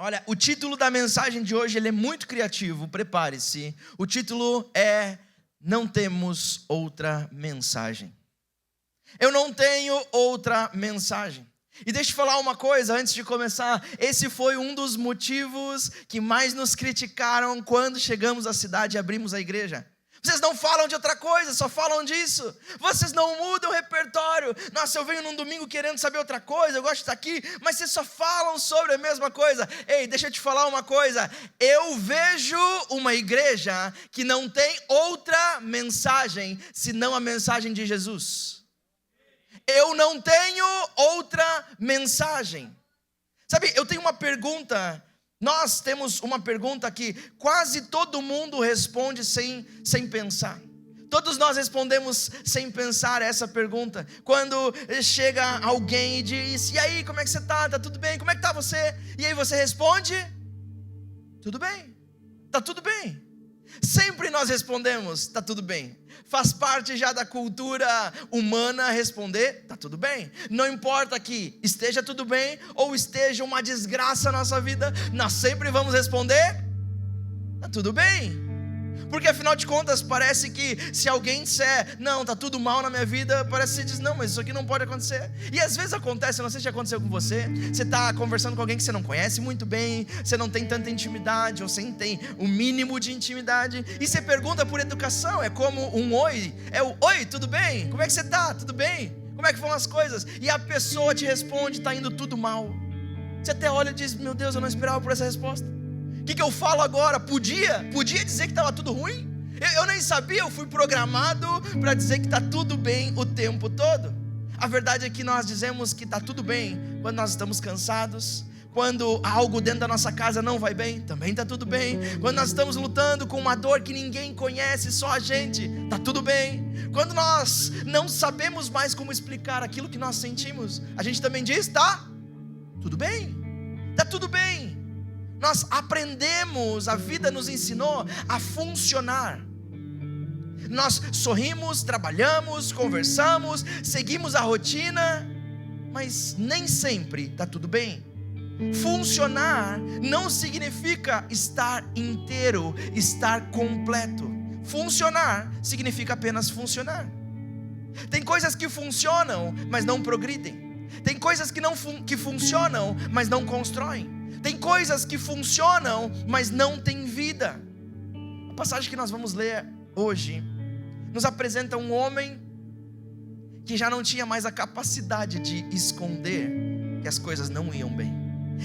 Olha, o título da mensagem de hoje ele é muito criativo, prepare-se. O título é Não Temos Outra Mensagem. Eu não tenho outra mensagem. E deixa eu falar uma coisa antes de começar. Esse foi um dos motivos que mais nos criticaram quando chegamos à cidade e abrimos a igreja. Vocês não falam de outra coisa, só falam disso. Vocês não mudam o repertório. Nossa, eu venho num domingo querendo saber outra coisa, eu gosto de estar aqui, mas vocês só falam sobre a mesma coisa. Ei, deixa eu te falar uma coisa. Eu vejo uma igreja que não tem outra mensagem senão a mensagem de Jesus. Eu não tenho outra mensagem. Sabe, eu tenho uma pergunta. Nós temos uma pergunta que quase todo mundo responde sem pensar. Todos nós respondemos sem pensar essa pergunta. Quando chega alguém e diz: e aí, como é que você está? Está tudo bem? Como é que está você? E aí você responde: tudo bem, está tudo bem. Sempre nós respondemos: está tudo bem. Faz parte já da cultura humana responder: está tudo bem. Não importa que esteja tudo bem ou esteja uma desgraça na nossa vida, nós sempre vamos responder: está tudo bem. Porque afinal de contas parece que se alguém disser: não, está tudo mal na minha vida, parece que você diz: não, mas isso aqui não pode acontecer. E às vezes acontece, eu não sei se já aconteceu com você. Você está conversando com alguém que você não conhece muito bem, você não tem tanta intimidade, ou você não tem o mínimo de intimidade, e você pergunta por educação, é como um oi, é o: oi, tudo bem? Como é que você está? Tudo bem? Como é que vão as coisas? E a pessoa te responde: está indo tudo mal. Você até olha e diz: meu Deus, eu não esperava por essa resposta. O que eu falo agora? Podia dizer que estava tudo ruim? Eu nem sabia, eu fui programado para dizer que está tudo bem o tempo todo. A verdade é que nós dizemos que está tudo bem quando nós estamos cansados, quando algo dentro da nossa casa não vai bem, também está tudo bem. Quando nós estamos lutando com uma dor que ninguém conhece, só a gente, está tudo bem. Quando nós não sabemos mais como explicar aquilo que nós sentimos, a gente também diz: está tudo bem, está tudo bem. Nós aprendemos, a vida nos ensinou a funcionar. Nós sorrimos, trabalhamos, conversamos, seguimos a rotina, mas nem sempre está tudo bem. Funcionar não significa estar inteiro, estar completo. Funcionar significa apenas funcionar. Tem coisas que funcionam, mas não progridem. Tem coisas que funcionam, mas não constroem. Tem coisas que funcionam, mas não têm vida. A passagem que nós vamos ler hoje nos apresenta um homem que já não tinha mais a capacidade de esconder que as coisas não iam bem.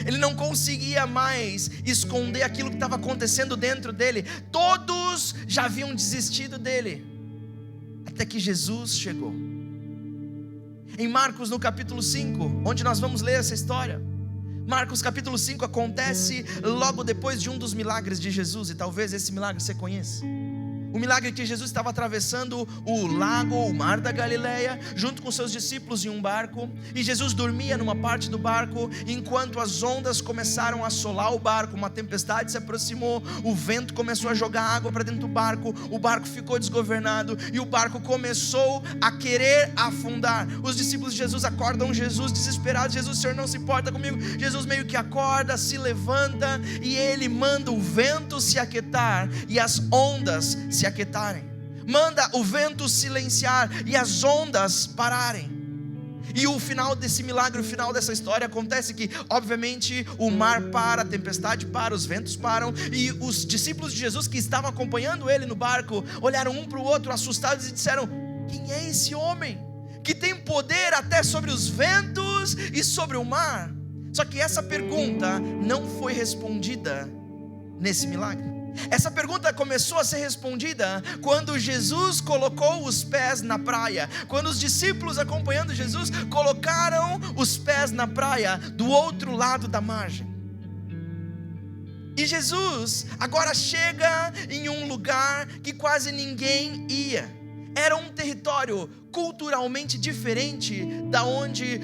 Ele não conseguia mais esconder aquilo que estava acontecendo dentro dele. Todos já haviam desistido dele, até que Jesus chegou. Em Marcos, no capítulo 5, onde nós vamos ler essa história, Marcos capítulo 5 acontece logo depois de um dos milagres de Jesus, e talvez esse milagre você conheça. O milagre que Jesus estava atravessando o lago, o mar da Galileia, junto com seus discípulos em um barco, e Jesus dormia numa parte do barco, enquanto as ondas começaram a assolar o barco. Uma tempestade se aproximou, o vento começou a jogar água para dentro do barco, o barco ficou desgovernado, e o barco começou a querer afundar. Os discípulos de Jesus acordam Jesus desesperados: Jesus, o Senhor não se importa comigo? Jesus meio que acorda, se levanta, e ele manda o vento se aquietar, e as ondas se aquietarem. Manda o vento silenciar e as ondas pararem. E o final desse milagre, o final dessa história acontece que, obviamente, o mar para, a tempestade para, os ventos param, e os discípulos de Jesus que estavam acompanhando ele no barco olharam um para o outro assustados e disseram: quem é esse homem que tem poder até sobre os ventos e sobre o mar? Só que essa pergunta não foi respondida nesse milagre. Essa pergunta começou a ser respondida quando Jesus colocou os pés na praia. Quando os discípulos acompanhando Jesus colocaram os pés na praia do outro lado da margem. E Jesus agora chega em um lugar que quase ninguém ia. Era um território culturalmente diferente da onde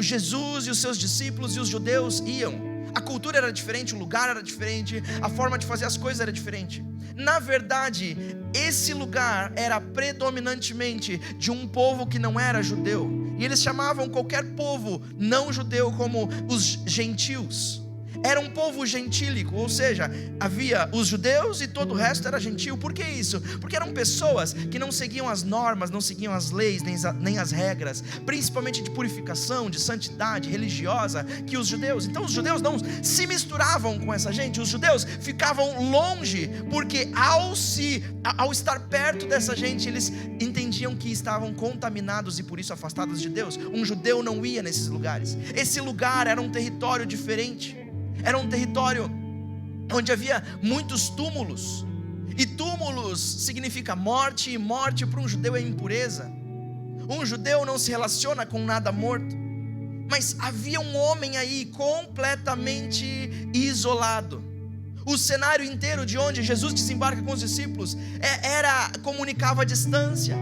Jesus e os seus discípulos e os judeus iam. A cultura era diferente, o lugar era diferente, a forma de fazer as coisas era diferente. Na verdade, esse lugar era predominantemente de um povo que não era judeu. E eles chamavam qualquer povo não judeu como os gentios. era um povo gentílico, ou seja, havia os judeus e todo o resto era gentil. Por que isso? Porque eram pessoas que não seguiam as normas, não seguiam as leis, nem as regras, principalmente de purificação, de santidade religiosa, que os judeus. Então os judeus não se misturavam com essa gente, os judeus ficavam longe, porque ao estar perto dessa gente, eles entendiam que estavam contaminados e por isso afastados de Deus. Um judeu não ia nesses lugares. Esse lugar era um território diferente. Era um território onde havia muitos túmulos. E túmulos significa morte, e morte para um judeu é impureza. Um judeu não se relaciona com nada morto. Mas havia um homem aí completamente isolado. O cenário inteiro de onde Jesus desembarca com os discípulos comunicava a distância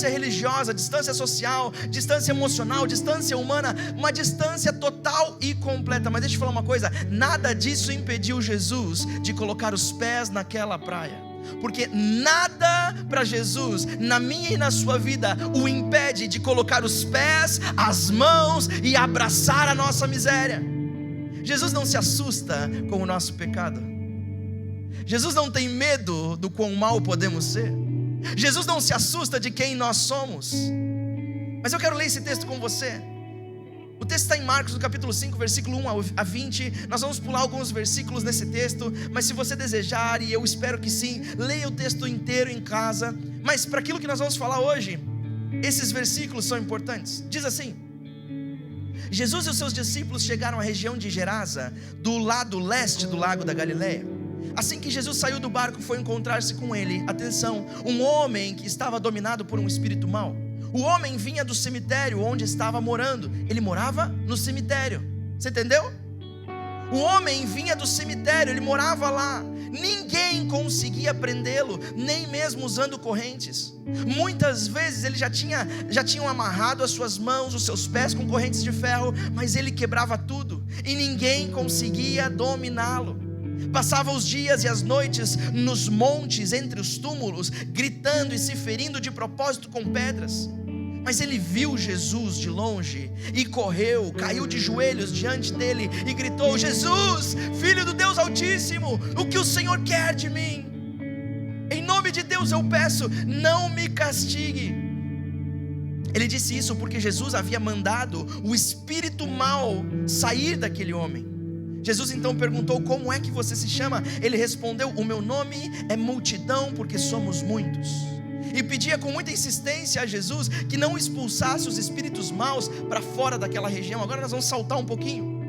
religiosa, distância social, distância emocional, distância humana, uma distância total e completa. Mas deixa eu falar uma coisa, nada disso impediu Jesus de colocar os pés naquela praia, porque nada para Jesus, na minha e na sua vida, o impede de colocar os pés, as mãos e abraçar a nossa miséria. Jesus não se assusta com o nosso pecado. Jesus não tem medo do quão mal podemos ser. Jesus não se assusta de quem nós somos. Mas eu quero ler esse texto com você. O texto está em Marcos, no capítulo 5, versículo 1 a 20. Nós vamos pular alguns versículos nesse texto, mas se você desejar, e eu espero que sim, leia o texto inteiro em casa. Mas para aquilo que nós vamos falar hoje, esses versículos são importantes. Diz assim: Jesus e os seus discípulos chegaram à região de Gerasa, do lado leste do lago da Galileia. Assim que Jesus saiu do barco, foi encontrar-se com ele, atenção, um homem que estava dominado por um espírito mau. O homem vinha do cemitério onde estava morando. Ele morava no cemitério. Você entendeu? O homem vinha do cemitério, ele morava lá. Ninguém conseguia prendê-lo, nem mesmo usando correntes. Muitas vezes ele já tinham amarrado as suas mãos, os seus pés com correntes de ferro, mas ele quebrava tudo e ninguém conseguia dominá-lo. Passava os dias e as noites nos montes, entre os túmulos, gritando e se ferindo de propósito com pedras. Mas ele viu Jesus de longe e correu, caiu de joelhos diante dele e gritou: Jesus, Filho do Deus Altíssimo, o que o Senhor quer de mim? Em nome de Deus eu peço, não me castigue. Ele disse isso porque Jesus havia mandado o espírito mau sair daquele homem. Jesus então perguntou: como é que você se chama? Ele respondeu: o meu nome é Multidão, porque somos muitos. E pedia com muita insistência a Jesus que não expulsasse os espíritos maus para fora daquela região. Agora nós vamos saltar um pouquinho.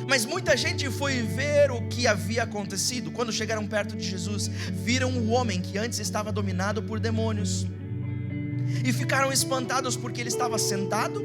Mas muita gente foi ver o que havia acontecido. Quando chegaram perto de Jesus, viram o homem que antes estava dominado por demônios e ficaram espantados porque ele estava sentado,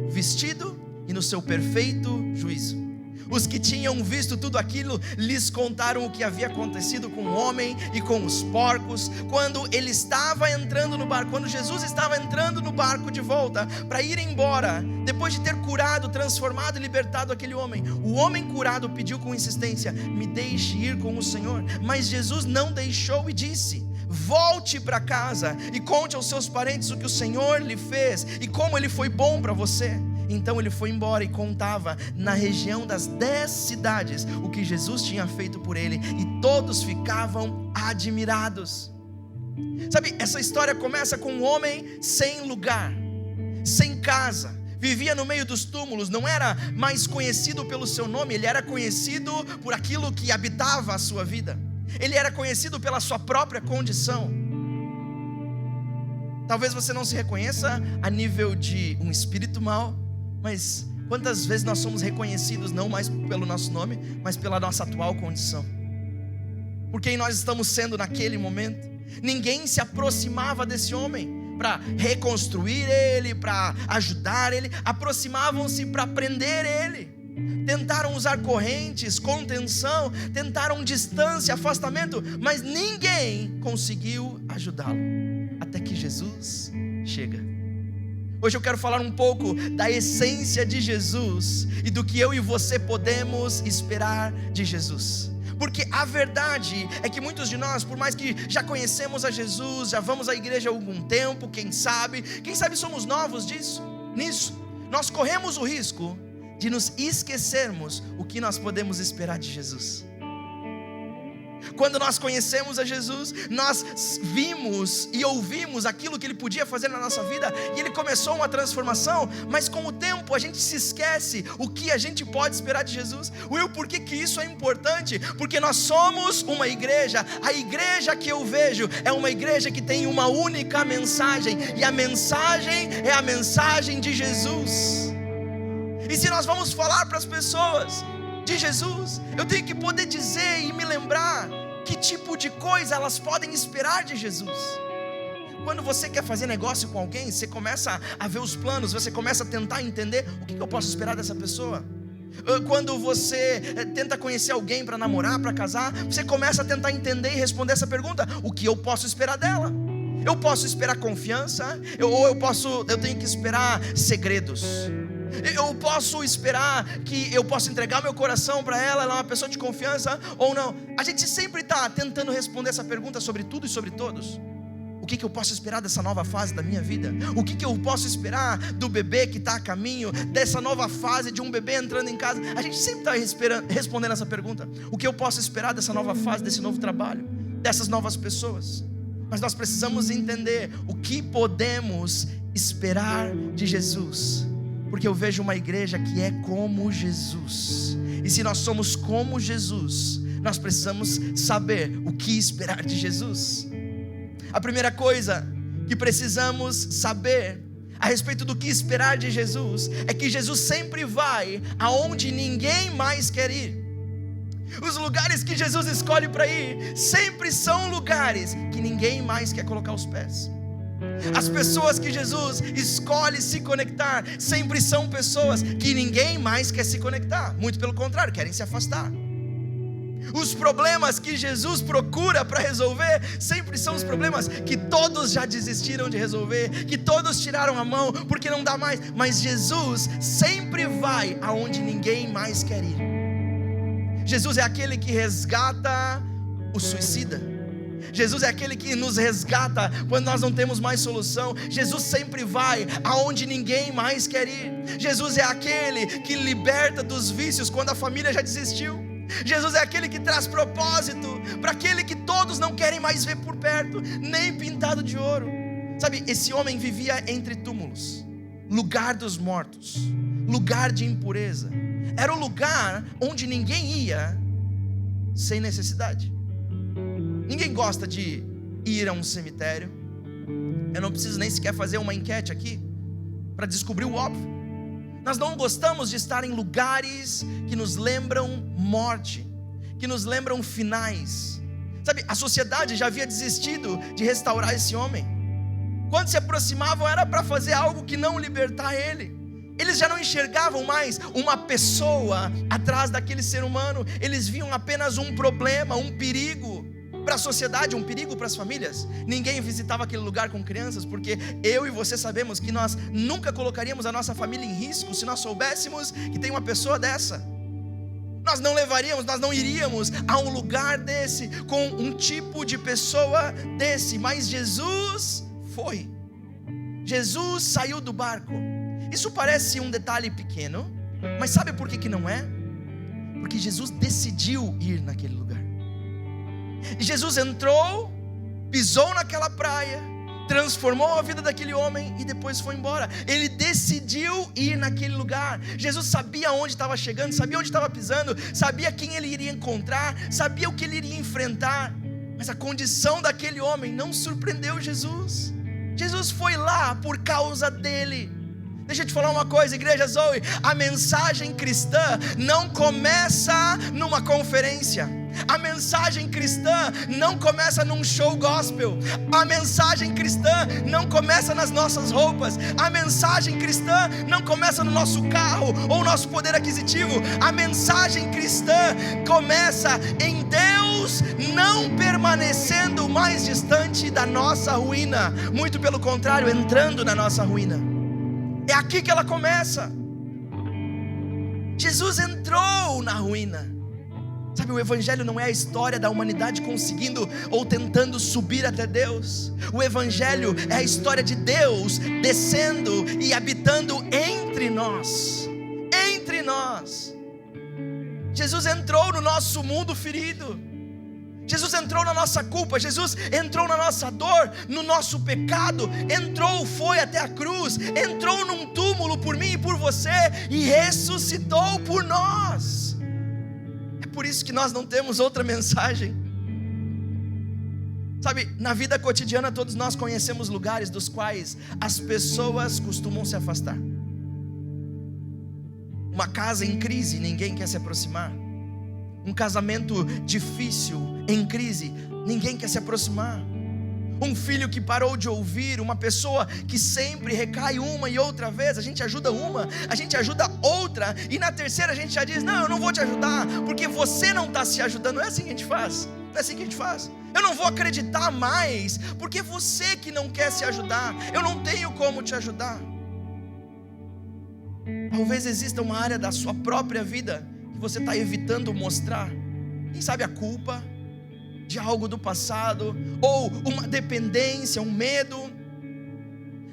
vestido e no seu perfeito juízo. Os que tinham visto tudo aquilo lhes contaram o que havia acontecido com o homem e com os porcos, quando ele estava entrando no barco, quando Jesus estava entrando no barco de volta para ir embora, depois de ter curado, transformado e libertado aquele homem. O homem curado pediu com insistência: me deixe ir com o Senhor. Mas Jesus não deixou e disse: volte para casa e conte aos seus parentes o que o Senhor lhe fez e como ele foi bom para você. Então ele foi embora e contava na região das 10 cidades o que Jesus tinha feito por ele, e todos ficavam admirados. Sabe, essa história começa com um homem sem lugar, sem casa, vivia no meio dos túmulos, não era mais conhecido pelo seu nome, ele era conhecido por aquilo que habitava a sua vida, ele era conhecido pela sua própria condição. Talvez você não se reconheça a nível de um espírito mau, mas quantas vezes nós somos reconhecidos não mais pelo nosso nome, mas pela nossa atual condição, por quem nós estamos sendo naquele momento. Ninguém se aproximava desse homem para reconstruir ele, para ajudar ele, aproximavam-se para prender ele. Tentaram usar correntes, contenção, tentaram distância, afastamento, mas ninguém conseguiu ajudá-lo, até que Jesus chega. Hoje eu quero falar um pouco da essência de Jesus e do que eu e você podemos esperar de Jesus. Porque a verdade é que muitos de nós, por mais que já conhecemos a Jesus, já vamos à igreja há algum tempo, quem sabe somos novos nisso, nós corremos o risco de nos esquecermos o que nós podemos esperar de Jesus. Quando nós conhecemos a Jesus, nós vimos e ouvimos aquilo que Ele podia fazer na nossa vida, e Ele começou uma transformação, mas com o tempo a gente se esquece o que a gente pode esperar de Jesus. Will, por que isso é importante? Porque nós somos uma igreja, a igreja que eu vejo é uma igreja que tem uma única mensagem, e a mensagem é a mensagem de Jesus. E se nós vamos falar para as pessoas de Jesus, eu tenho que poder dizer e me lembrar que tipo de coisa elas podem esperar de Jesus. Quando você quer fazer negócio com alguém, você começa a ver os planos, você começa a tentar entender o que eu posso esperar dessa pessoa. Quando você tenta conhecer alguém para namorar, para casar, você começa a tentar entender e responder essa pergunta: o que eu posso esperar dela? Eu posso esperar confiança, eu tenho que esperar segredos. Eu posso esperar que eu possa entregar meu coração para ela, ela é uma pessoa de confiança ou não. A gente sempre está tentando responder essa pergunta sobre tudo e sobre todos. O que eu posso esperar dessa nova fase da minha vida? O que eu posso esperar do bebê que está a caminho, dessa nova fase de um bebê entrando em casa? A gente sempre está respondendo essa pergunta. O que eu posso esperar dessa nova fase, desse novo trabalho, dessas novas pessoas? Mas nós precisamos entender o que podemos esperar de Jesus. Porque eu vejo uma igreja que é como Jesus. E se nós somos como Jesus, nós precisamos saber o que esperar de Jesus. A primeira coisa que precisamos saber a respeito do que esperar de Jesus é que Jesus sempre vai aonde ninguém mais quer ir. Os lugares que Jesus escolhe para ir sempre são lugares que ninguém mais quer colocar os pés. As pessoas que Jesus escolhe se conectar sempre são pessoas que ninguém mais quer se conectar. Muito pelo contrário, querem se afastar. Os problemas que Jesus procura para resolver sempre são os problemas que todos já desistiram de resolver, que todos tiraram a mão porque não dá mais. Mas Jesus sempre vai aonde ninguém mais quer ir. Jesus é aquele que resgata o suicida. Jesus é aquele que nos resgata quando nós não temos mais solução. Jesus sempre vai aonde ninguém mais quer ir. Jesus é aquele que liberta dos vícios quando a família já desistiu. Jesus é aquele que traz propósito para aquele que todos não querem mais ver por perto, nem pintado de ouro. Sabe, esse homem vivia entre túmulos, lugar dos mortos, lugar de impureza. Era o lugar onde ninguém ia sem necessidade. Ninguém gosta de ir a um cemitério. Eu não preciso nem sequer fazer uma enquete aqui para descobrir o óbvio. Nós não gostamos de estar em lugares que nos lembram morte, que nos lembram finais. Sabe, a sociedade já havia desistido de restaurar esse homem. Quando se aproximavam era para fazer algo que não libertar ele. Eles já não enxergavam mais uma pessoa atrás daquele ser humano. Eles viam apenas um problema, um perigo para a sociedade, um perigo para as famílias. Ninguém visitava aquele lugar com crianças, porque eu e você sabemos que nós nunca colocaríamos a nossa família em risco se nós soubéssemos que tem uma pessoa dessa. Nós não levaríamos, nós não iríamos a um lugar desse, com um tipo de pessoa desse. Mas Jesus foi. Jesus saiu do barco. Isso parece um detalhe pequeno, mas sabe por que não é? Porque Jesus decidiu ir naquele lugar. E Jesus entrou, pisou naquela praia, transformou a vida daquele homem e depois foi embora. Ele decidiu ir naquele lugar. Jesus sabia onde estava chegando, sabia onde estava pisando, sabia quem ele iria encontrar, sabia o que ele iria enfrentar. Mas a condição daquele homem não surpreendeu Jesus. Jesus foi lá por causa dele. Deixa eu te falar uma coisa, igreja Zoe, a mensagem cristã não começa numa conferência. A mensagem cristã não começa num show gospel. A mensagem cristã não começa nas nossas roupas. A mensagem cristã não começa no nosso carro ou nosso poder aquisitivo. A mensagem cristã começa em Deus não permanecendo mais distante da nossa ruína. Muito pelo contrário, entrando na nossa ruína. É aqui que ela começa. Jesus entrou na ruína. Sabe, o evangelho não é a história da humanidade conseguindo ou tentando subir até Deus. O evangelho é a história de Deus descendo e habitando entre nós. Entre nós. nós. Jesus entrou no nosso mundo ferido. Jesus entrou na nossa culpa, Jesus entrou na nossa dor, no nosso pecado, foi até a cruz, entrou num túmulo por mim e por você, e ressuscitou por nós. É por isso que nós não temos outra mensagem. Sabe, na vida cotidiana todos nós conhecemos lugares dos quais as pessoas costumam se afastar. Uma casa em crise, ninguém quer se aproximar. Um casamento difícil, em crise, ninguém quer se aproximar. Um filho que parou de ouvir, uma pessoa que sempre recai uma e outra vez, a gente ajuda uma, a gente ajuda outra, e na terceira a gente já diz: não, eu não vou te ajudar, porque você não está se ajudando. Não é assim que a gente faz, não é assim que a gente faz. Eu não vou acreditar mais, porque você que não quer se ajudar, eu não tenho como te ajudar. Talvez exista uma área da sua própria vida que você está evitando mostrar. Quem sabe a culpa de algo do passado, ou uma dependência, um medo,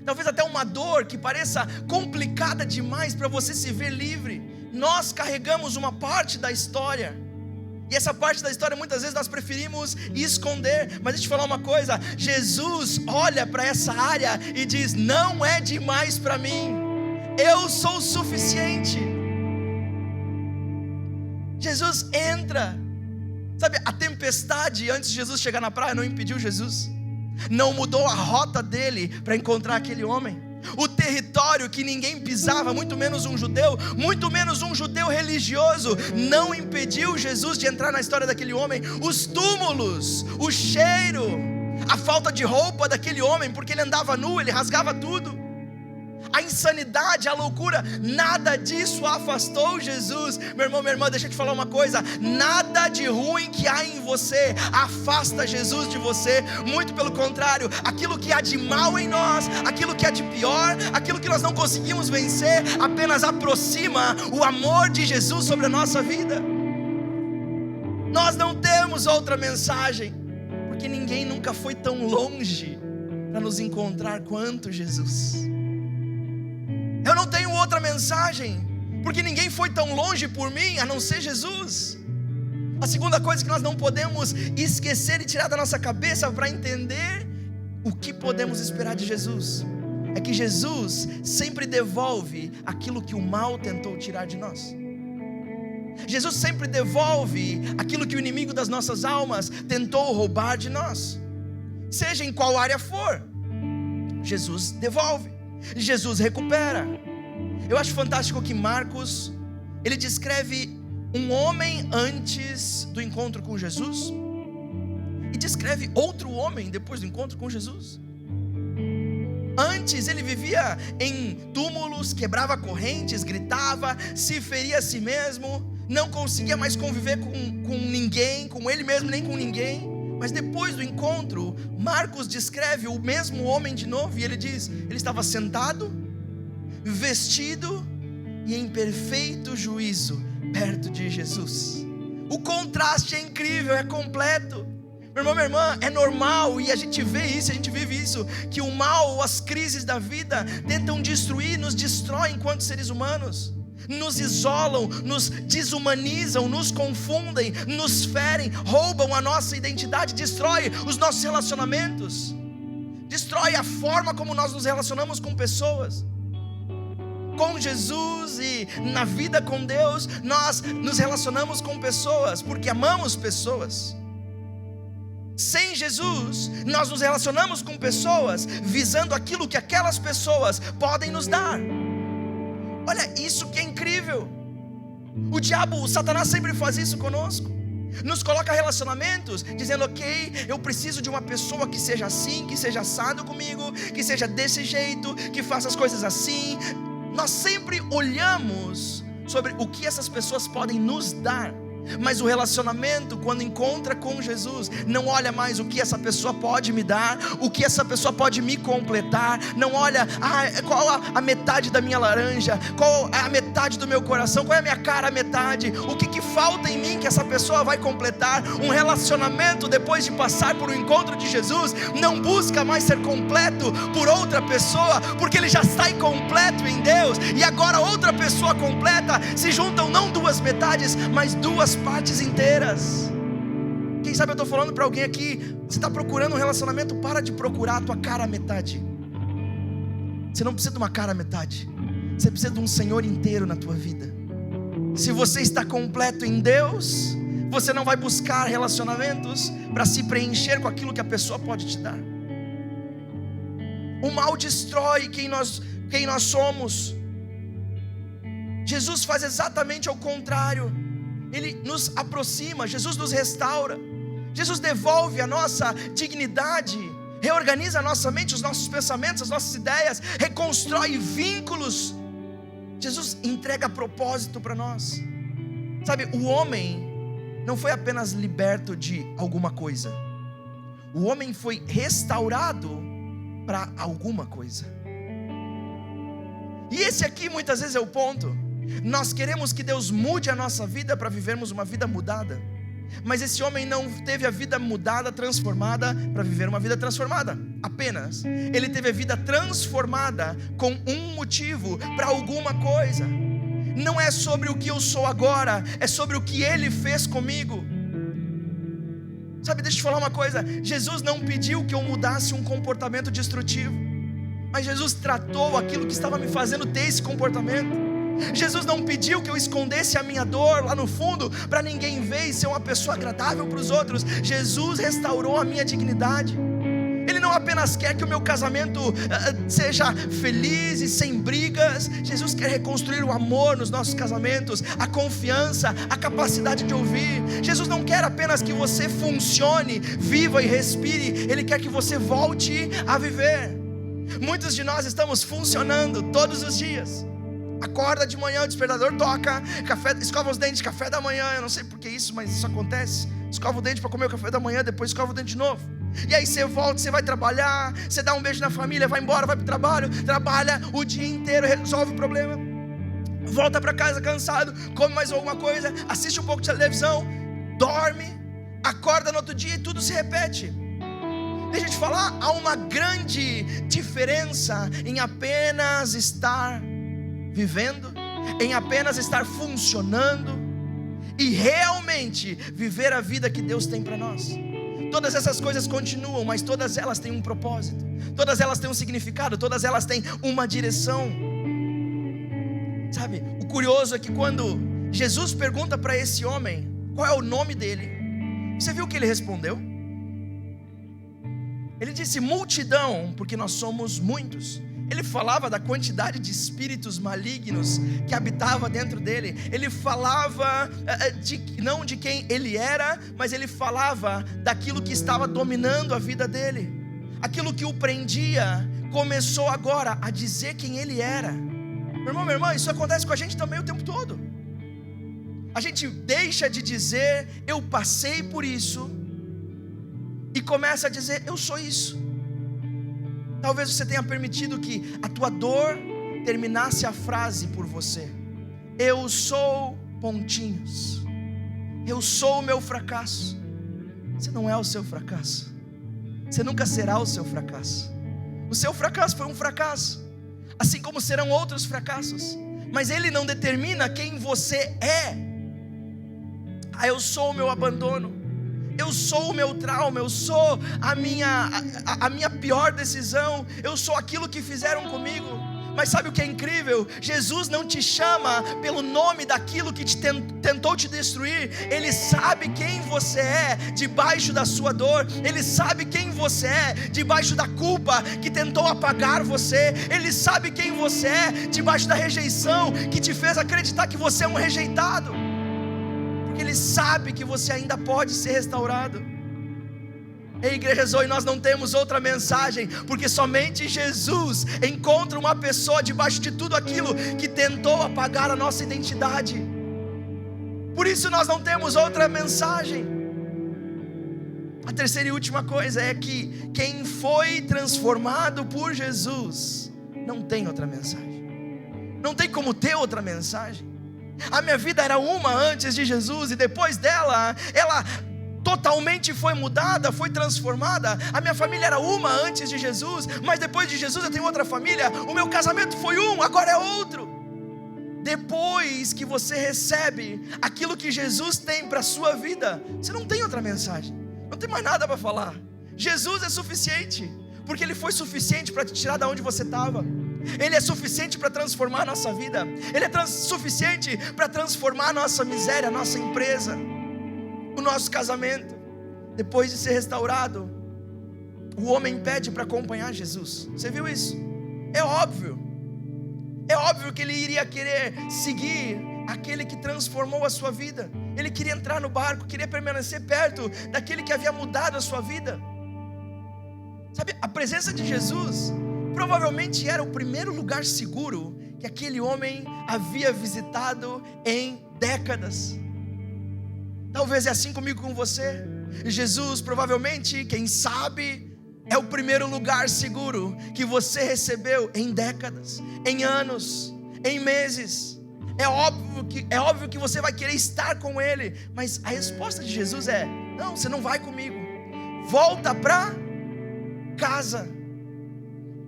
talvez até uma dor que pareça complicada demais para você se ver livre. Nós carregamos uma parte da história, e essa parte da história muitas vezes nós preferimos esconder. Mas deixa eu te falar uma coisa: Jesus olha para essa área e diz: não é demais para mim, eu sou o suficiente. Jesus entra. Sabe, a tempestade antes de Jesus chegar na praia não impediu Jesus, não mudou a rota dele para encontrar aquele homem. O território que ninguém pisava, muito menos um judeu religioso, não impediu Jesus de entrar na história daquele homem. Os túmulos, o cheiro, a falta de roupa daquele homem, porque ele andava nu, ele rasgava tudo, a insanidade, a loucura, nada disso afastou Jesus. Meu irmão, minha irmã, deixa eu te falar uma coisa: nada de ruim que há em você afasta Jesus de você. Muito pelo contrário, aquilo que há de mal em nós, aquilo que há de pior, aquilo que nós não conseguimos vencer, apenas aproxima o amor de Jesus sobre a nossa vida. Nós não temos outra mensagem, porque ninguém nunca foi tão longe para nos encontrar quanto Jesus. Eu não tenho outra mensagem, porque ninguém foi tão longe por mim a não ser Jesus. A segunda coisa que nós não podemos esquecer e tirar da nossa cabeça para entender o que podemos esperar de Jesus, é que Jesus sempre devolve aquilo que o mal tentou tirar de nós. Jesus sempre devolve aquilo que o inimigo das nossas almas tentou roubar de nós, seja em qual área for. Jesus devolve, Jesus recupera. Eu acho fantástico que Marcos, ele descreve um homem antes do encontro com Jesus e descreve outro homem depois do encontro com Jesus. Antes ele vivia em túmulos, quebrava correntes, gritava, se feria a si mesmo, não conseguia mais conviver com ninguém, com ele mesmo nem com ninguém. Mas depois do encontro, Marcos descreve o mesmo homem de novo, e ele diz: ele estava sentado, vestido e em perfeito juízo perto de Jesus. O contraste é incrível, é completo. Meu irmão, minha irmã, é normal, e a gente vê isso, a gente vive isso, que o mal, as crises da vida tentam destruir, nos destroem enquanto seres humanos, nos isolam, nos desumanizam, nos confundem, nos ferem, roubam a nossa identidade, destrói os nossos relacionamentos, destrói a forma como nós nos relacionamos com pessoas. Com Jesus e na vida com Deus, nós nos relacionamos com pessoas porque amamos pessoas. Sem Jesus, nós nos relacionamos com pessoas visando aquilo que aquelas pessoas podem nos dar. Olha, isso que é incrível. O diabo, o Satanás sempre faz isso conosco. Nos coloca relacionamentos dizendo: ok, eu preciso de uma pessoa que seja assim, que seja assado comigo, que seja desse jeito, que faça as coisas assim. Nós sempre olhamos sobre o que essas pessoas podem nos dar. Mas o relacionamento, quando encontra com Jesus, não olha mais o que essa pessoa pode me dar, o que essa pessoa pode me completar. Não olha, qual a metade da minha laranja, qual é a metade do meu coração, qual é a minha cara a metade, o que falta em mim que essa pessoa vai completar. Um relacionamento, depois de passar por um encontro de Jesus, não busca mais ser completo por outra pessoa, porque ele já está incompleto em Deus, e agora outra pessoa completa. Se juntam não duas metades, mas duas partes inteiras. Quem sabe eu estou falando para alguém aqui: você está procurando um relacionamento, para de procurar a tua cara à metade. Você não precisa de uma cara à metade, você precisa de um Senhor inteiro na tua vida. Se você está completo em Deus, você não vai buscar relacionamentos para se preencher com aquilo que a pessoa pode te dar. O mal destrói quem nós somos. Jesus faz exatamente ao contrário. Ele nos aproxima, Jesus nos restaura, Jesus devolve a nossa dignidade, reorganiza a nossa mente, os nossos pensamentos, as nossas ideias, reconstrói vínculos. Jesus entrega propósito para nós. Sabe, o homem não foi apenas liberto de alguma coisa, o homem foi restaurado para alguma coisa. E esse aqui muitas vezes é o ponto. Nós queremos que Deus mude a nossa vida para vivermos uma vida mudada, mas esse homem não teve a vida mudada, transformada, para viver uma vida transformada apenas. Ele teve a vida transformada com um motivo, para alguma coisa. Não é sobre o que eu sou agora, é sobre o que Ele fez comigo. Sabe, deixa eu te falar uma coisa: Jesus não pediu que eu mudasse um comportamento destrutivo, mas Jesus tratou aquilo que estava me fazendo ter esse comportamento. Jesus não pediu que eu escondesse a minha dor lá no fundo, para ninguém ver e ser uma pessoa agradável para os outros. Jesus restaurou a minha dignidade. Ele não apenas quer que o meu casamento seja feliz e sem brigas. Jesus quer reconstruir o amor nos nossos casamentos, a confiança, a capacidade de ouvir. Jesus não quer apenas que você funcione, viva e respire. Ele quer que você volte a viver. Muitos de nós estamos funcionando todos os dias. Acorda de manhã, o despertador toca, escova os dentes, café da manhã. Eu não sei por que isso, mas isso acontece. Escova o dente para comer o café da manhã, depois escova o dente de novo. E aí você volta, você vai trabalhar, você dá um beijo na família, vai embora, vai para o trabalho, trabalha o dia inteiro, resolve o problema, volta para casa cansado, come mais alguma coisa, assiste um pouco de televisão, dorme, acorda no outro dia e tudo se repete. Deixa eu te falar, há uma grande diferença em apenas estar vivendo, em apenas estar funcionando, e realmente viver a vida que Deus tem para nós. Todas essas coisas continuam, mas todas elas têm um propósito, todas elas têm um significado, todas elas têm uma direção. Sabe, o curioso é que quando Jesus pergunta para esse homem qual é o nome dele, você viu o que ele respondeu? Ele disse multidão, porque nós somos muitos. Ele falava da quantidade de espíritos malignos que habitava dentro dele. Ele falava não de quem ele era, mas ele falava daquilo que estava dominando a vida dele. Aquilo que o prendia começou agora a dizer quem ele era. Meu irmão, minha irmã, isso acontece com a gente também o tempo todo. A gente deixa de dizer eu passei por isso e começa a dizer eu sou isso. Talvez você tenha permitido que a tua dor terminasse a frase por você. Eu sou pontinhos. Eu sou o meu fracasso. Você não é o seu fracasso. Você nunca será o seu fracasso. O seu fracasso foi um fracasso, assim como serão outros fracassos, mas ele não determina quem você é. Eu sou o meu abandono, eu sou o meu trauma, eu sou a minha pior decisão, eu sou aquilo que fizeram comigo. Mas sabe o que é incrível? Jesus não te chama pelo nome daquilo que tentou te destruir. Ele sabe quem você é debaixo da sua dor. Ele sabe quem você é debaixo da culpa que tentou apagar você. Ele sabe quem você é debaixo da rejeição que te fez acreditar que você é um rejeitado. Porque Ele sabe que você ainda pode ser restaurado. Ei, igreja Zoe, nós não temos outra mensagem, porque somente Jesus encontra uma pessoa debaixo de tudo aquilo que tentou apagar a nossa identidade. Por isso nós não temos outra mensagem. A terceira e última coisa é que quem foi transformado por Jesus não tem outra mensagem. Não tem como ter outra mensagem. A minha vida era uma antes de Jesus, e depois dela, ela totalmente foi mudada, foi transformada. A minha família era uma antes de Jesus, mas depois de Jesus eu tenho outra família. O meu casamento foi um, agora é outro. Depois que você recebe aquilo que Jesus tem para a sua vida, você não tem outra mensagem, não tem mais nada para falar. Jesus é suficiente, porque Ele foi suficiente para te tirar da onde você estava. Ele é suficiente para transformar a nossa vida. Ele é suficiente para transformar a nossa miséria, a nossa empresa, o nosso casamento. Depois de ser restaurado, o homem pede para acompanhar Jesus. Você viu isso? É óbvio que ele iria querer seguir aquele que transformou a sua vida. Ele queria entrar no barco, queria permanecer perto daquele que havia mudado a sua vida. Sabe, a presença de Jesus provavelmente era o primeiro lugar seguro que aquele homem havia visitado em décadas. Talvez é assim comigo, com você. Jesus provavelmente, quem sabe, é o primeiro lugar seguro que você recebeu em décadas, em anos, em meses. É óbvio que você vai querer estar com Ele, mas a resposta de Jesus é: não, você não vai comigo. Volta para casa.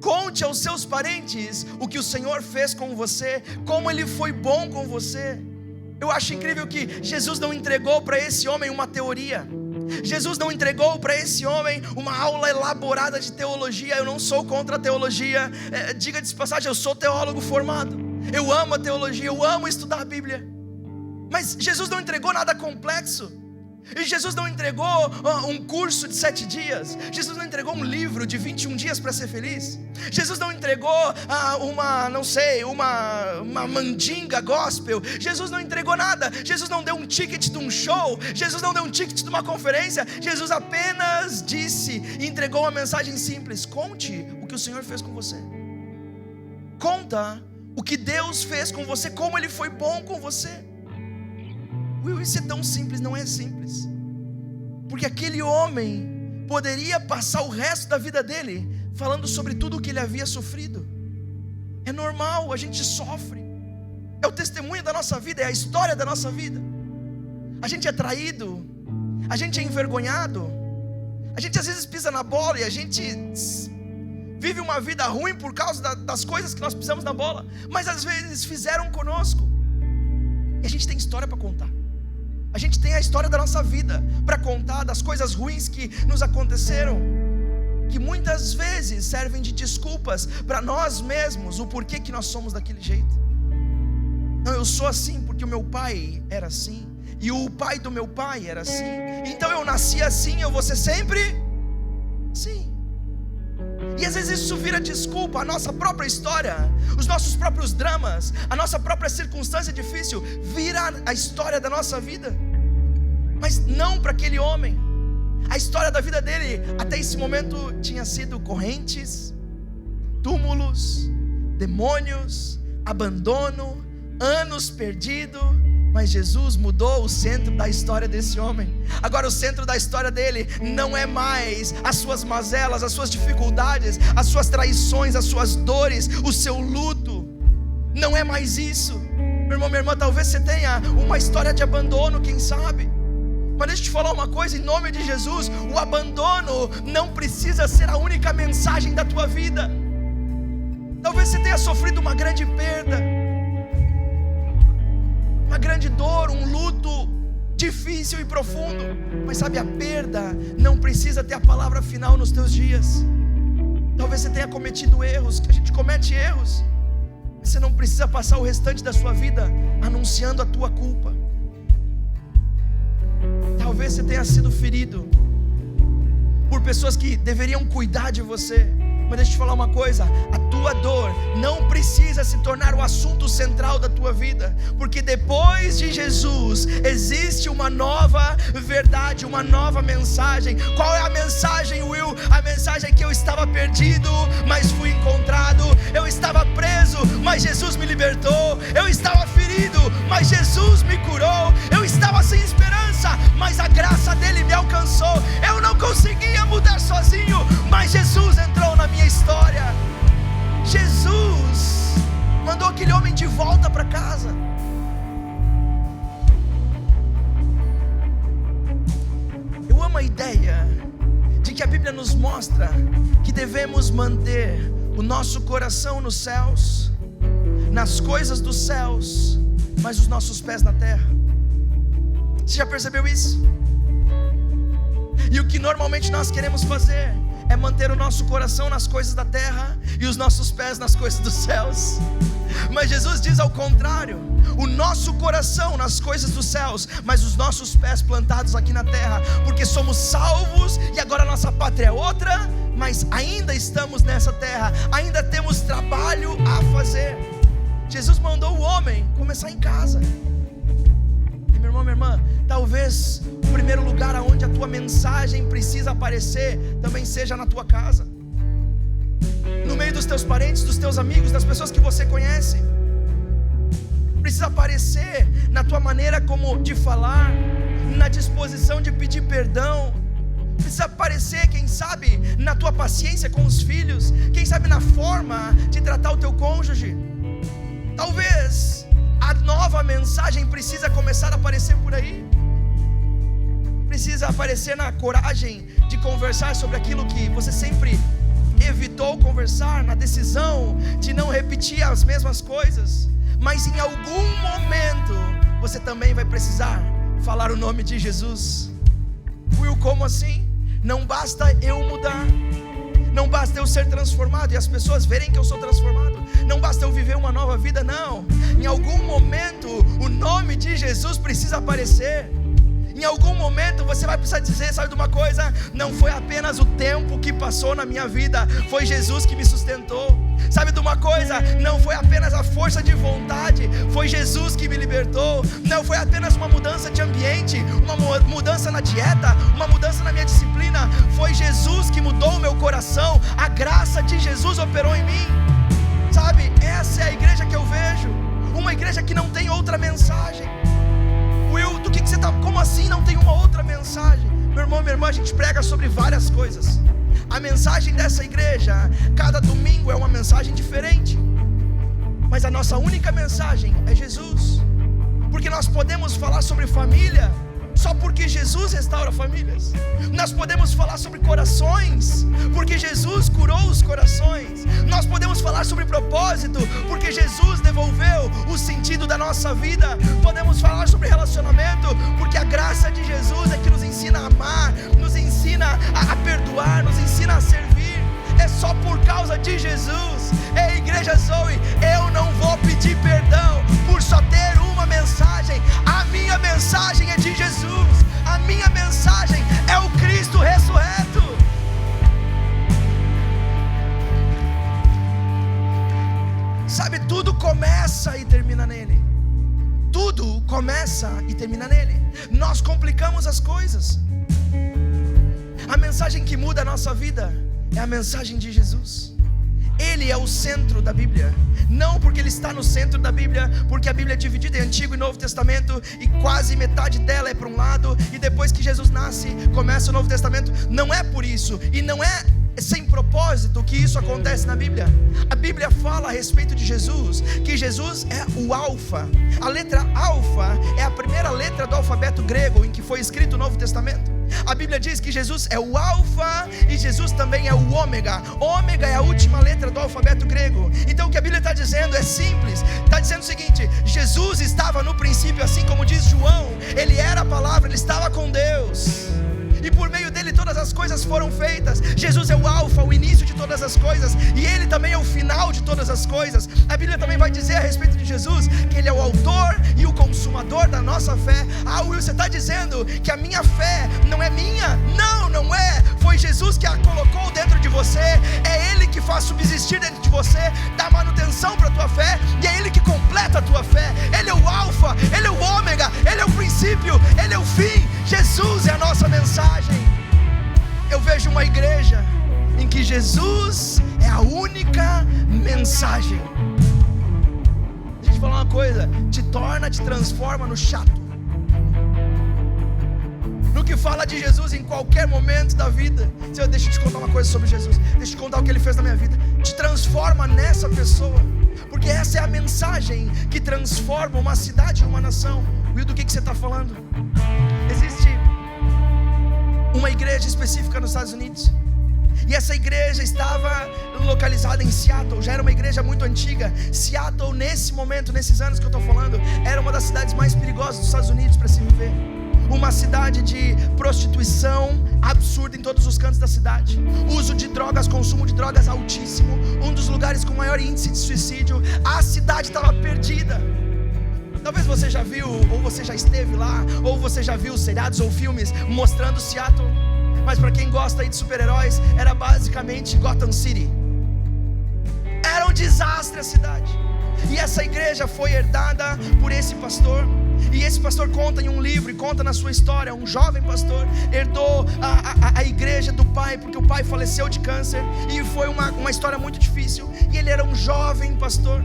Conte aos seus parentes o que o Senhor fez com você, como Ele foi bom com você. Eu acho incrível que Jesus não entregou para esse homem uma teoria. Jesus não entregou para esse homem uma aula elaborada de teologia. Eu não sou contra a teologia, diga de passagem, eu sou teólogo formado. Eu amo a teologia, eu amo estudar a Bíblia. Mas Jesus não entregou nada complexo. E Jesus não entregou um curso de 7 dias. Jesus não entregou um livro de 21 dias para ser feliz. Jesus não entregou uma mandinga gospel. Jesus não entregou nada. Jesus não deu um ticket de um show. Jesus não deu um ticket de uma conferência. Jesus apenas disse e entregou uma mensagem simples: conte o que o Senhor fez com você. Conta o que Deus fez com você, como Ele foi bom com você. Isso é tão simples, não é simples, porque aquele homem poderia passar o resto da vida dele falando sobre tudo o que ele havia sofrido. É normal, a gente sofre, é o testemunho da nossa vida, é a história da nossa vida. A gente é traído, a gente é envergonhado, a gente às vezes pisa na bola e a gente vive uma vida ruim por causa das coisas que nós pisamos na bola, mas às vezes fizeram conosco, e a gente tem história para contar. A gente tem a história da nossa vida para contar, das coisas ruins que nos aconteceram, que muitas vezes servem de desculpas para nós mesmos, o porquê que nós somos daquele jeito. Não, eu sou assim porque o meu pai era assim, e o pai do meu pai era assim, então eu nasci assim, eu vou ser sempre assim. E às vezes isso vira desculpa. A nossa própria história, os nossos próprios dramas, a nossa própria circunstância difícil vira a história da nossa vida. Mas não para aquele homem. A história da vida dele até esse momento tinha sido correntes, túmulos, demônios, abandono, anos perdidos. Mas Jesus mudou o centro da história desse homem. Agora o centro da história dele não é mais as suas mazelas, as suas dificuldades, as suas traições, as suas dores, o seu luto. Não é mais isso. Meu irmão, minha irmã, talvez você tenha uma história de abandono, quem sabe. Mas deixa eu te falar uma coisa, em nome de Jesus, o abandono não precisa ser a única mensagem da tua vida. Talvez você tenha sofrido uma grande perda, uma grande dor, um luto difícil e profundo. Mas sabe, a perda não precisa ter a palavra final nos teus dias. Talvez você tenha cometido erros, que a gente comete erros, mas você não precisa passar o restante da sua vida anunciando a tua culpa. Talvez você tenha sido ferido por pessoas que deveriam cuidar de você, Mas deixa eu te falar uma coisa: a tua dor não precisa se tornar o assunto central da tua vida, porque depois de Jesus existe uma nova verdade, uma nova mensagem. Qual é a mensagem, Will? A mensagem é que eu estava perdido, mas fui encontrado. Eu estava preso, mas Jesus me libertou. Eu estava ferido, mas Jesus me curou. Eu estava sem esperança, mas a graça dele me alcançou. Eu não conseguia mudar sozinho, mas Jesus entrou na minha história. Jesus mandou aquele homem de volta para casa. Eu amo a ideia de que a Bíblia nos mostra que devemos manter o nosso coração nos céus, nas coisas dos céus, mas os nossos pés na terra. Você já percebeu isso? E o que normalmente nós queremos fazer é manter o nosso coração nas coisas da terra e os nossos pés nas coisas dos céus. Mas Jesus diz ao contrário: o nosso coração nas coisas dos céus, mas os nossos pés plantados aqui na terra, porque somos salvos e agora a nossa pátria é outra, mas ainda estamos nessa terra, ainda temos trabalho a fazer. Jesus mandou o homem começar em casa. E meu irmão, minha irmã, talvez o primeiro lugar aonde a tua mensagem precisa aparecer também seja na tua casa, no meio dos teus parentes, dos teus amigos, das pessoas que você conhece. Precisa aparecer na tua maneira como de falar, na disposição de pedir perdão. Precisa aparecer, quem sabe, na tua paciência com os filhos, quem sabe na forma de tratar o teu cônjuge. Talvez a nova mensagem precisa começar a aparecer por aí. Precisa aparecer na coragem de conversar sobre aquilo que você sempre evitou conversar, na decisão de não repetir as mesmas coisas. Mas em algum momento você também vai precisar falar o nome de Jesus. Will, como assim? Não basta eu mudar, não basta eu ser transformado e as pessoas verem que eu sou transformado, não basta eu viver uma nova vida, não. Em algum momento o nome de Jesus precisa aparecer. Em algum momento você vai precisar dizer, sabe de uma coisa? Não foi apenas o tempo que passou na minha vida, foi Jesus que me sustentou. Sabe de uma coisa? Não foi apenas a força de vontade, foi Jesus que me libertou. Não foi apenas uma mudança de ambiente, uma mudança na dieta, uma mudança na minha disciplina. Foi Jesus que mudou o meu coração. A graça de Jesus operou em mim. Sabe, essa é a igreja que eu vejo. Uma igreja que não tem outra mensagem. Will, do que você está? Como assim não tem uma outra mensagem? Meu irmão, minha irmã, a gente prega sobre várias coisas. A mensagem dessa igreja, cada domingo é uma mensagem diferente. Mas a nossa única mensagem é Jesus. Porque nós podemos falar sobre família só porque Jesus restaura famílias. Nós podemos falar sobre corações porque Jesus curou os corações. Nós podemos falar sobre propósito porque Jesus devolveu o sentido da nossa vida. Podemos falar sobre relacionamento porque a graça de Jesus é que nos ensina a amar, nos ensina a perdoar, nos ensina a servir. É só por causa de Jesus. Ei, igreja Zoe, eu não vou pedir perdão por só ter uma mensagem. A minha mensagem é de Jesus. A minha mensagem é o Cristo ressurreto. Sabe, tudo começa e termina nele. Tudo começa e termina nele. Nós complicamos as coisas. A mensagem que muda a nossa vida é a mensagem de Jesus. Ele é o centro da Bíblia. Não porque Ele está no centro da Bíblia, porque a Bíblia é dividida em Antigo e Novo Testamento, e quase metade dela é para um lado, e depois que Jesus nasce, começa o Novo Testamento. Não é por isso, e não é sem propósito que isso acontece na Bíblia. A Bíblia fala a respeito de Jesus, que Jesus é o Alfa. A letra Alfa é a primeira letra do alfabeto grego em que foi escrito o Novo Testamento. A Bíblia diz que Jesus é o Alfa e Jesus também é o Ômega. Ômega é a última letra do alfabeto grego. Então o que a Bíblia está dizendo é simples. Está dizendo o seguinte: Jesus estava no princípio, assim como diz João. Ele era a palavra, Ele estava com Deus, e por meio dele todas as coisas foram feitas. Jesus é o Alfa, o início de todas as coisas, e Ele também é o final de todas as coisas. A Bíblia também vai dizer a respeito de Jesus que Ele é o autor e o consumador da nossa fé. Ah, Will, você está dizendo que a minha fé não é minha? Não, não é. Foi Foi Jesus que a colocou dentro de você. É Ele que faz subsistir dentro de você, dá manutenção para a tua fé, e é Ele que completa a tua fé. Ele é o alfa, Ele é o ômega, Ele é o princípio, Ele é o fim. Jesus é a nossa mensagem. Eu vejo uma igreja em que Jesus é a única mensagem. Deixa eu te falar uma coisa: te transforma no chato, no que fala de Jesus em qualquer momento da vida. Deixa eu te contar uma coisa sobre Jesus, deixa eu te contar o que Ele fez na minha vida. Te transforma nessa pessoa, porque essa é a mensagem que transforma uma cidade e uma nação. Will, do que você está falando? Existe uma igreja específica nos Estados Unidos, e essa igreja estava localizada em Seattle. Já era uma igreja muito antiga. Seattle, nesse momento, nesses anos que eu estou falando, era uma das cidades mais perigosas dos Estados Unidos para se viver. Uma cidade de prostituição absurda em todos os cantos da cidade, uso de drogas, consumo de drogas altíssimo, um dos lugares com maior índice de suicídio. A cidade estava perdida. Talvez você já viu, ou você já esteve lá, ou você já viu seriados ou filmes mostrando Seattle. Mas para quem gosta aí de super-heróis, era basicamente Gotham City. Era um desastre a cidade. E essa igreja foi herdada por esse pastor. E esse pastor conta em um livro, e conta na sua história. Um jovem pastor herdou a igreja do pai, porque o pai faleceu de câncer. E foi uma história muito difícil. E ele era um jovem pastor.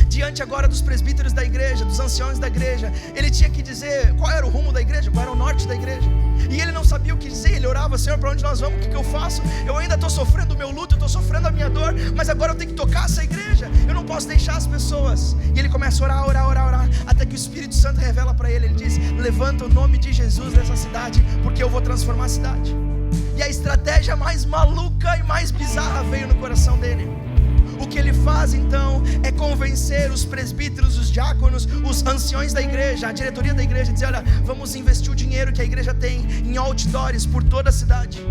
Diante agora dos presbíteros da igreja, dos anciões da igreja, ele tinha que dizer qual era o rumo da igreja, qual era o norte da igreja. E ele não sabia o que dizer. Ele orava: Senhor, para onde nós vamos? O que eu faço? Eu ainda estou sofrendo o meu luto, eu estou sofrendo a minha dor, mas agora eu tenho que tocar essa igreja. Eu não posso deixar as pessoas. E ele começa a orar, até que o Espírito Santo revela para ele. Ele diz: levanta o nome de Jesus nessa cidade, porque eu vou transformar a cidade. E a estratégia mais maluca e mais bizarra veio no coração dele. O que ele faz então é convencer os presbíteros, os diáconos, os anciões da igreja, a diretoria da igreja, dizer: olha, vamos investir o dinheiro que a igreja tem em outdoors por toda a cidade.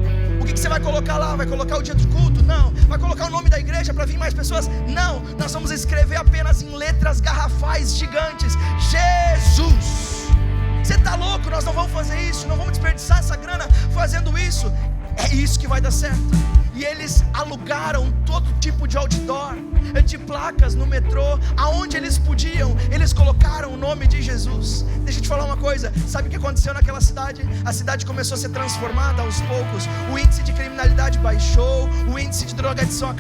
O que você vai colocar lá? Vai colocar o dia do culto? Não. Vai colocar o nome da igreja para vir mais pessoas? Não. Nós vamos escrever apenas em letras garrafais gigantes: Jesus. Você está louco? Nós não vamos fazer isso, não vamos desperdiçar essa grana fazendo isso. É isso que vai dar certo. E eles alugaram todo tipo de outdoor, de placas no metrô, aonde eles podiam, eles colocaram o nome de Jesus. Deixa eu te falar uma coisa: sabe o que aconteceu naquela cidade? A cidade começou a ser transformada aos poucos. O índice de criminalidade baixou, o índice de drogadição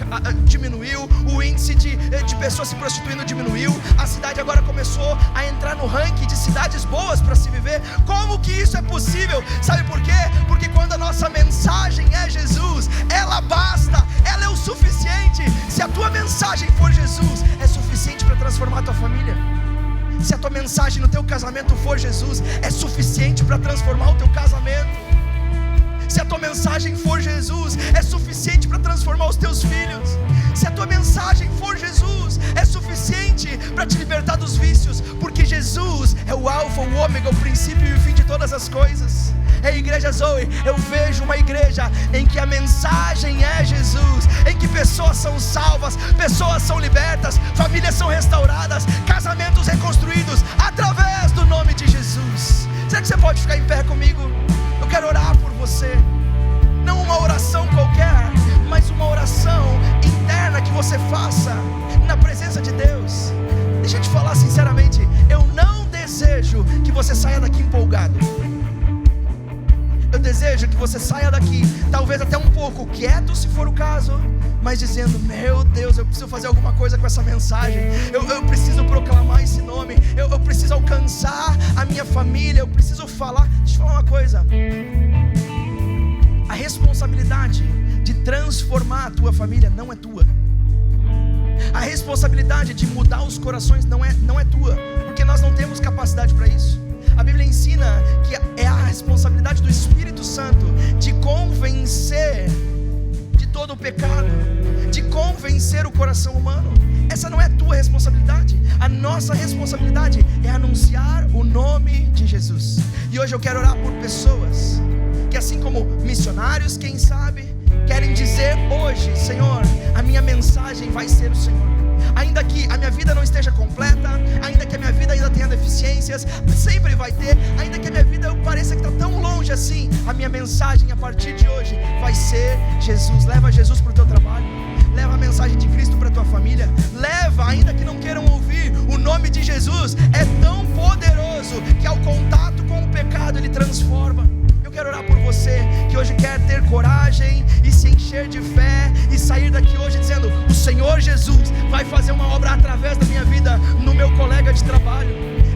diminuiu, o índice de pessoas se prostituindo diminuiu. A cidade agora começou a entrar no ranking de cidades boas para se viver. Como que isso é possível? Sabe por quê? Porque quando a nossa mensagem é Jesus, ela basta, ela é o suficiente. Se a tua mensagem for Jesus, é suficiente para transformar a tua família. Se a tua mensagem no teu casamento for Jesus, é suficiente para transformar o teu casamento. Se a tua mensagem for Jesus, é suficiente para transformar os teus filhos. Se a tua mensagem for Jesus, é suficiente para te libertar dos vícios, porque Jesus é o alfa, o ômega, o princípio e o fim de todas as coisas. Ei, igreja Zoe, eu vejo uma igreja em que a mensagem é Jesus, em que pessoas são salvas, pessoas são libertas, famílias são restauradas, casamentos reconstruídos através do nome de Jesus. Será que você pode ficar em pé comigo? Eu quero orar por você. Não uma oração qualquer, mas uma oração interna que você faça na presença de Deus. Deixa eu te falar sinceramente, eu não desejo que você saia daqui empolgado. Eu desejo que você saia daqui, talvez até um pouco quieto, se for o caso, mas dizendo: meu Deus, eu preciso fazer alguma coisa com essa mensagem. Eu preciso proclamar esse nome. Eu preciso alcançar a minha família. Eu preciso falar. Deixa eu falar uma coisa: a responsabilidade de transformar a tua família não é tua. A responsabilidade de mudar os corações não é tua, porque nós não temos capacidade para isso. A Bíblia ensina que é a responsabilidade do Espírito Santo de convencer de todo o pecado, de convencer o coração humano. Essa não é a tua responsabilidade. A nossa responsabilidade é anunciar o nome de Jesus. E hoje eu quero orar por pessoas que, assim como missionários, quem sabe, querem dizer hoje: Senhor, a minha mensagem vai ser o Senhor. Ainda que a minha vida não esteja completa, ainda que a minha vida ainda tenha deficiências, sempre vai ter. Ainda que a minha vida pareça que está tão longe assim, a minha mensagem mensagem a partir de hoje vai ser Jesus. Leva Jesus para o teu trabalho, leva a mensagem de Cristo para a tua família, leva, ainda que não queiram ouvir, o nome de Jesus é tão poderoso que ao contato com o pecado ele transforma. Eu quero orar por você que hoje quer ter coragem e se encher de fé e sair daqui hoje dizendo: o Senhor Jesus vai fazer uma obra através da minha vida, no meu colega de trabalho,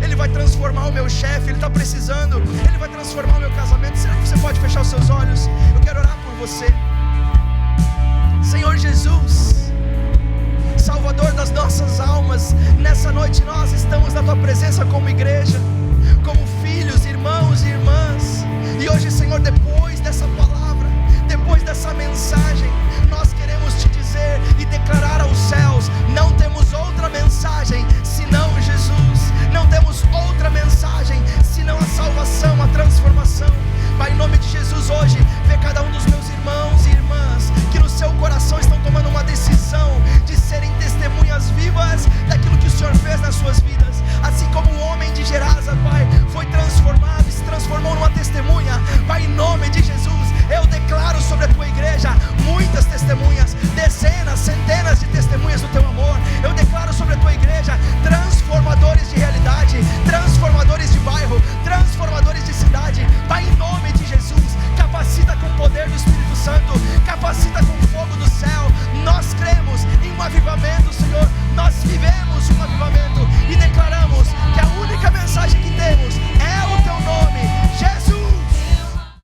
Ele vai transformar o meu chefe, Ele está precisando, Ele vai transformar o meu casamento. Será que você pode fechar os seus olhos? Eu quero orar por você. Senhor Jesus, Salvador das nossas almas, nessa noite nós estamos na Tua presença como igreja.